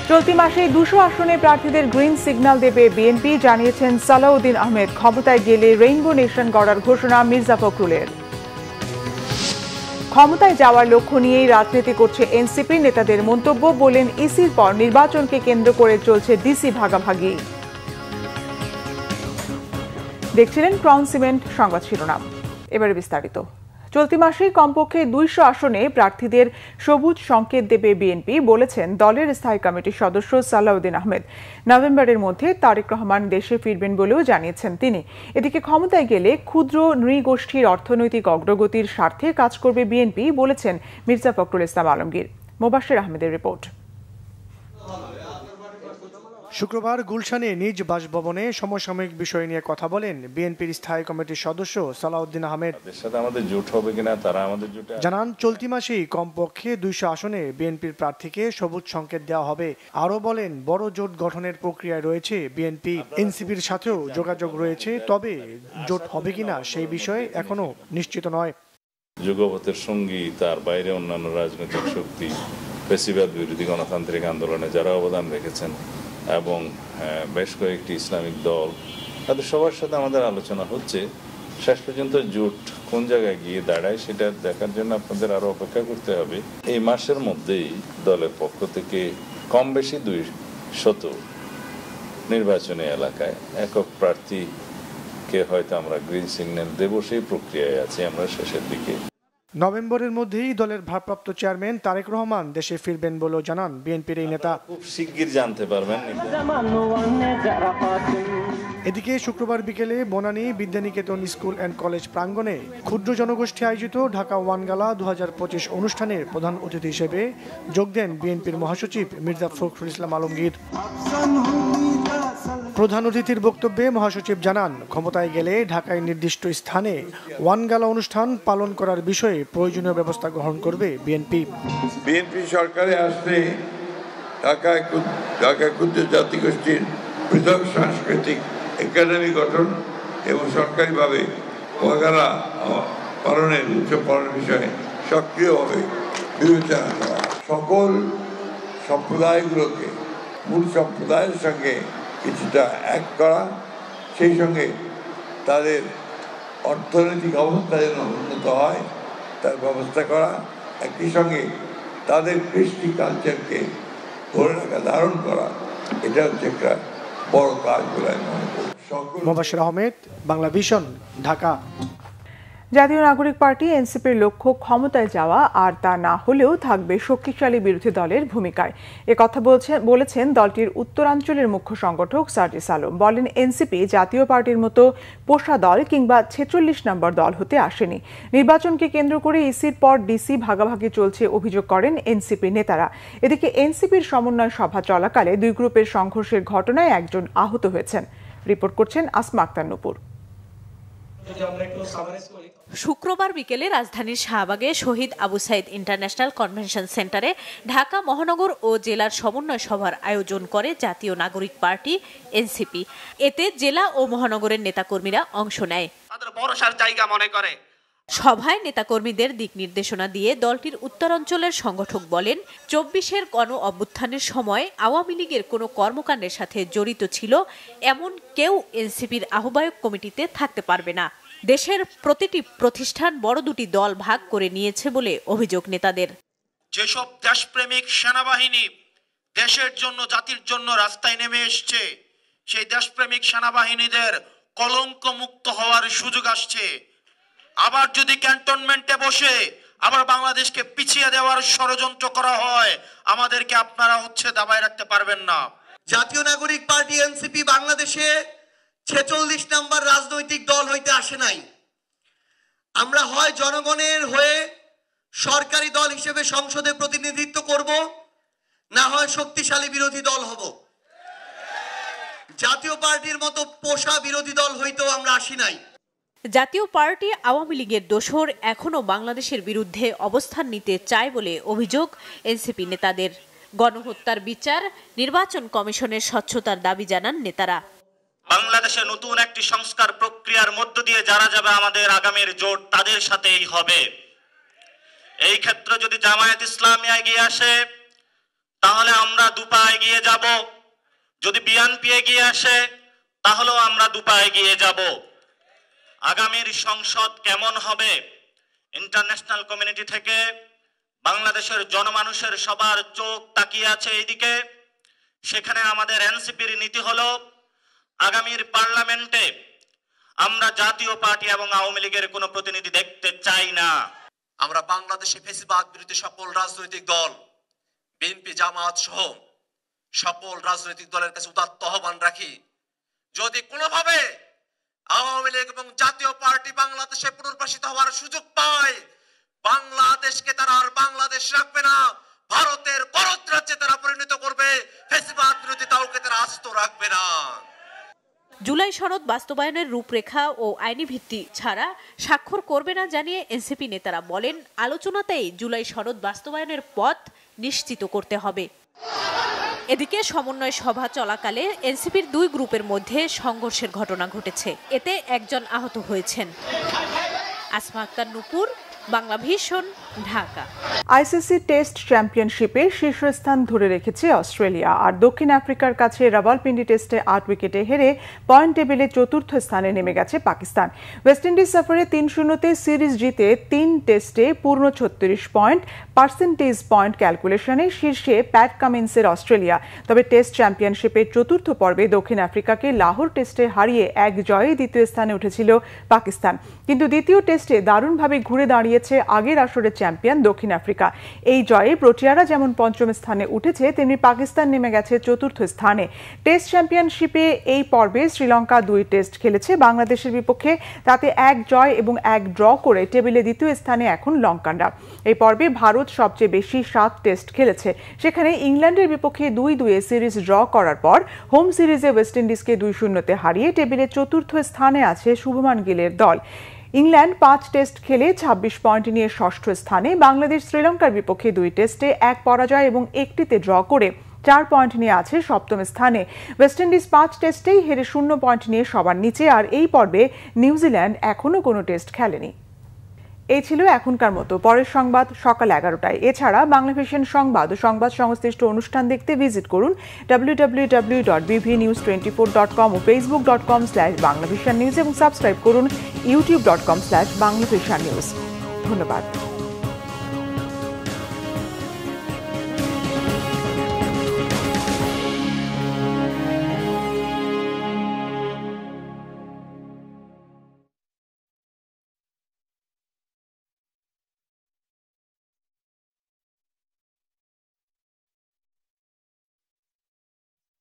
চলতি মাসে ২০০ আসনে প্রার্থীদের গ্রিন সিগন্যাল দেবে বিএনপি, জানিয়েছেন সালাউদ্দিন আহমেদ। ক্ষমতায় গেলে রেইনবো নেশন গড়ার ঘোষণা মির্জা ফখরুলের। ক্ষমতায় যাওয়ার লক্ষ্য নিয়েই রাজনীতি করছে এনসিপি নেতাদের মন্তব্য, বলেন ইসির পর নির্বাচনকে কেন্দ্র করে চলছে ডিসি ভাগাভাগি। দেখছিলেন ক্রাউন সিমেন্ট সংবাদ শিরোনাম, এবারে বিস্তারিত। চলতি মাসে কমপক্ষে ২০০ আসনে প্রার্থীদের সবুজ সংকেত দেবে বিএনপি, বলেছেন দলের স্থায়ী কমিটির সদস্য সালাউদ্দিন আহমেদ। নভেম্বরের মধ্যে তারেক রহমান দেশে ফিরবেন বলেও জানিয়েছেন তিনি। এদিকে ক্ষমতায় গেলে ক্ষুদ্র নৃগোষ্ঠীর অর্থনৈতিক অগ্রগতির স্বার্থে কাজ করবে বিএনপি, বলেছেন মির্জা ফখরুল ইসলাম আলমগীর। মোবাশ্বের আহমেদের রিপোর্ট। শুক্রবার গুলশানে নিজ বাসভবনে সমসাময়িক বিষয় নিয়ে কথা বলেন বিএনপির স্থায়ী কমিটির সদস্য সালাউদ্দিন আহমেদ। জানান, চলতি মাসেই কমপক্ষে ২০০ আসনে বিএনপির প্রার্থীকে সবুজ সংকেত দেওয়া হবে। আরও বলেন, বড় জোট গঠনের প্রক্রিয়ায় রয়েছে বিএনপি, এনসিপির সাথেও যোগাযোগ রয়েছে, তবে জোট হবে কিনা সেই বিষয়ে এখনো নিশ্চিত নয়। যুগপথের সঙ্গী তার বাইরে অন্যান্য রাজনৈতিক শক্তি, ফ্যাসিবাদ বিরোধী গণতান্ত্রিক আন্দোলনে যারা অবদান রেখেছেন এবং বেশ কয়েকটি ইসলামিক দল, তাদের সবার সাথে আমাদের আলোচনা হচ্ছে। শেষ পর্যন্ত জোট কোন জায়গায় গিয়ে দাঁড়ায় সেটা দেখার জন্য আপনাদের আরো অপেক্ষা করতে হবে। এই মাসের মধ্যেই দলের পক্ষ থেকে কম বেশি ২০০ নির্বাচনী এলাকায় একক প্রার্থীকে হয়তো আমরা গ্রিন সিগন্যাল দেব, সেই প্রক্রিয়ায় আছি আমরা শেষের দিকে। নভেম্বরের মধ্যেই দলের ভারপ্রাপ্ত চেয়ারম্যান তারেক রহমান দেশে ফিরবেন বলেও জানান বিএনপির এই নেতা। খুব শিগগির জানতে পারবেন। এদিকে শুক্রবার বিকেলে Banani Vidyaniketan school and college প্রাঙ্গণে ক্ষুদ্র জনগোষ্ঠী আয়োজিত ঢাকা ওয়ান গালা ২০২৫ অনুষ্ঠানের প্রধান অতিথি হিসেবে যোগ দেন বিএনপির মহাসচিব মির্জা ফখরুল ইসলাম আলমগীর। প্রধান অতিথির বক্তব্যে মহাসচিব জানান, ক্ষমতায় গেলে ঢাকায় নির্দিষ্ট স্থানে ওয়ান গালা অনুষ্ঠান পালন করার বিষয়ে প্রয়োজনীয় ব্যবস্থা গ্রহণ করবে বিএনপি। বিএনপি সরকারে আসলে ঢাকায় ক্ষুদ্র জাতিগোষ্ঠীর পৃথক সাংস্কৃতিক একাডেমি গঠন এবং সরকারিভাবে ওয়ান গালা পালনের উৎসব পালনের বিষয়ে সক্রিয়ভাবে বিবেচনা করা, সকল সম্প্রদায়গুলোকে মূল সম্প্রদায়ের সঙ্গে কিছুটা এক করা, সেই সঙ্গে তাদের অর্থনৈতিক অবস্থা যেন উন্নত হয় তার ব্যবস্থা করা, একই সঙ্গে তাদের কৃষ্টি কালচারকে ধরে রাখা, ধারণ করা, এটা হচ্ছে একটা বড় কাজ বলে আমি মনে করি। মোবাশ্বের আহমেদ, বাংলা ভিশন, ঢাকা। জাতীয় নাগরিক পার্টি এনসিপির লক্ষ্য ক্ষমতায় যাওয়া, আর তা না হলেও থাকবে শক্তিশালী বিরোধী দলের ভূমিকায়। কথা বলেছেন দলটির উত্তরাঞ্চলের মুখ্য সংগঠক সার্জিস আলম। বলেন, এনসিপি জাতীয় পার্টির মতো পোষা দল কিংবা ৪৬ নম্বর দল হতে আসেনি। নির্বাচনকে কেন্দ্র করে ইসির পর ডিসি ভাগাভাগি চলছে অভিযোগ করেন এনসিপি নেতারা। এদিকে এনসিপির সমন্বয় সভা চলাকালে দুই গ্রুপের সংঘর্ষের ঘটনায় একজন আহত হয়েছেন। রিপোর্ট করছেন আসমা আক্তার নূপুর। শুক্রবার বিকেলে রাজধানীর শাহবাগে শহীদ আবু সাইদ ইন্টারন্যাশনাল কনভেনশন সেন্টারে ঢাকা মহানগর ও জেলার সমন্বয় সভার আয়োজন করে জাতীয় নাগরিক পার্টি এনসিপি। এতে জেলা ও মহানগরের নেতাকর্মীরা অংশ নেয়। সভায় নেতাকর্মীদের দিক নির্দেশনা দিয়ে দলটির উত্তরাঞ্চলের সংগঠক বলেন, ২৪-এর গণ অভ্যুত্থানের সময় আওয়ামী লীগের কোনো কর্মকাণ্ডের সাথে জড়িত ছিল এমন কেউ এনসিপির আহ্বায়ক কমিটিতে থাকতে পারবে না। দেশের প্রতিটি প্রতিষ্ঠান বড় দুটি দল ভাগ করে নিয়েছে বলে অভিযোগ নেতাদের। যেসব দেশপ্রেমিক সেনাবাহিনী দেশের জন্য, জাতির জন্য রাস্তায় নেমে এসছে, সেই দেশপ্রেমিক সেনাবাহিনীদের কলঙ্ক মুক্ত হওয়ার সুযোগ আসছে। আবার যদি ক্যান্টনমেন্টে বসে আবার বাংলাদেশকে পিছিয়ে দেওয়ার ষড়যন্ত্র করা হয়, আমাদেরকে আপনারা দাবায় রাখতে পারবেন না। জাতীয় নাগরিক পার্টি এনসিপি বাংলাদেশে ৪৬ নম্বর রাজনৈতিক দল হইতে আসে নাই। আমরা হয় জনগণের হয়ে সরকারি দল হিসেবে সংসদে প্রতিনিধিত্ব করব, না হয় শক্তিশালী বিরোধী দল হব। জাতীয় পার্টির মতো পোষা বিরোধী দল হইতেও আমরা আসি নাই। জাতীয় পার্টি আওয়ামী লীগের দোসর এখনও বাংলাদেশের বিরুদ্ধে অবস্থান নিতে চায় বলে অভিযোগ এনসিপি নেতাদের। গণহত্যার বিচার, নির্বাচন কমিশনের স্বচ্ছতার দাবি জানান নেতারা। বাংলাদেশে নতুন একটি সংস্কার প্রক্রিয়ার মধ্য দিয়ে যারা যাবে আমাদের আগামীর জোট তাদের সাথেই হবে। এই ক্ষেত্রে যদি জামায়াত ইসলামী এগিয়ে আসে, তাহলে আমরা দুপা এগিয়ে যাব। যদি বিএনপি এগিয়ে আসে তাহলেও আমরা দুপা এগিয়ে যাব। আগামীর সংসদ কেমন হবে, ইন্টারন্যাশনাল কমিউনিটি থেকে বাংলাদেশের জনমানুষের সবার চোখ তাকিয়ে আছে এইদিকে। সেখানে আমাদের এনসিপির নীতি হলো আগামীর পার্লামেন্টে আমরা জাতীয় পার্টি এবং আওয়ামী লীগের কোনো প্রতিনিধি দেখতে চাই না। আমরা বাংলাদেশে ফ্যাসিবাদ বিরোধী সকল রাজনৈতিক দল, বিএনপি, জামাত সহ সকল রাজনৈতিক দলের কাছে উদাত্ত আহ্বান রাখি, যদি কোনোভাবে আওয়ামী লীগ এবং জাতীয় পার্টি বাংলাদেশে পুনর্বাসিত হওয়ার সুযোগ পায়, বাংলাদেশকে তারা আর বাংলাদেশ রাখবে না, ভারতের করদ রাজ্যে তারা পরিণত করবে। ফ্যাসিবাদ বিরোধী দলকে তারা আস্ত রাখবে না। জুলাই সনদ বাস্তবায়নের রূপরেখা ও আইনি ভিত্তি ছাড়া স্বাক্ষর করবে না জানিয়ে এনসিপি নেতারা বলেন, আলোচনাতেই জুলাই সনদ বাস্তবায়নের পথ নিশ্চিত করতে হবে। এদিকে সমন্বয় সভা চলাকালে এনসিপির দুই গ্রুপের মধ্যে সংঘর্ষের ঘটনা ঘটেছে, এতে একজন আহত হয়েছেন। আসমা আক্তার, নূপুর, বাংলাভিশন, ঢাকা। আইসিসি টেস্ট চ্যাম্পিয়নশিপে শীর্ষস্থান ধরে রেখেছে অস্ট্রেলিয়া, আর দক্ষিণ আফ্রিকার কাছে রাওয়ালপিন্ডি টেস্টে 8 উইকেটে হেরে পয়েন্ট টেবিলে চতুর্থ স্থানে নেমে গেছে পাকিস্তান। ওয়েস্ট ইন্ডিজ সফরে 3-0 সিরিজ জিতে 3 টেস্টে পূর্ণ 36 পয়েন্ট, পার্সেন্টেজ পয়েন্ট ক্যালকুলেশনে শীর্ষে প্যাট কামিন্সের অস্ট্রেলিয়া। তবে টেস্ট চ্যাম্পিয়নশিপের চতুর্থ পর্বে দক্ষিণ আফ্রিকাকে লাহোর টেস্টে হারিয়ে 1 জয়ে দ্বিতীয় স্থানে উঠেছিল পাকিস্তান। কিন্তু দ্বিতীয় টেস্টে দারুণভাবে ঘুরে দাঁড়িয়েছে আগের আসরের চ্যাম্পিয়ন দক্ষিণ আফ্রিকা। এই জয়ে প্রোটিয়ারা যেমন পঞ্চম স্থানে উঠেছে, তেমনি পাকিস্তান নেমে গেছে চতুর্থ স্থানে। টেস্ট চ্যাম্পিয়নশিপে এই পর্বে শ্রীলঙ্কা 2 টেস্ট খেলেছে বাংলাদেশের বিপক্ষে, তাতে 1 জয় এবং 1 ড্র করে টেবিলে দ্বিতীয় স্থানে এখন লঙ্কানরা। এই পর্বে ভারত সবচেয়ে বেশি 7 টেস্ট খেলেছে, সেখানে ইংল্যান্ডের বিপক্ষে 2-2 সিরিজ ড্র করার পর হোম সিরিজে ওয়েস্ট ইন্ডিজকে 2-0 হারিয়ে টেবিলে চতুর্থ স্থানে আছে শুভমান গিলের দল। ইংল্যান্ড 5 টেস্ট খেলে 26 পয়েন্ট নিয়ে ষষ্ঠ স্থানে। বাংলাদেশ শ্রীলঙ্কার বিপক্ষে 2 টেস্টে 1 পরাজয় এবং 1টিতে ড্র করে 4 পয়েন্ট নিয়ে আছে সপ্তম স্থানে। ওয়েস্ট ইন্ডিজ 5 টেস্টেই হেরে 0 পয়েন্ট নিয়ে সবার নিচে, আর এই পর্বে নিউজিল্যান্ড এখনও কোনো টেস্ট খেলেনি। এই ছিল এখনকার মতো। পরের সংবাদ সকাল 11টায়। এছাড়া বাংলাভিশন সংবাদ ও সংবাদ সংশ্লিষ্ট অনুষ্ঠান দেখতে ভিজিট করুন www.bvnews24.com ও facebook.com/banglavishannews এবং সাবস্ক্রাইব করুন youtube.com/banglavishannews। ধন্যবাদ।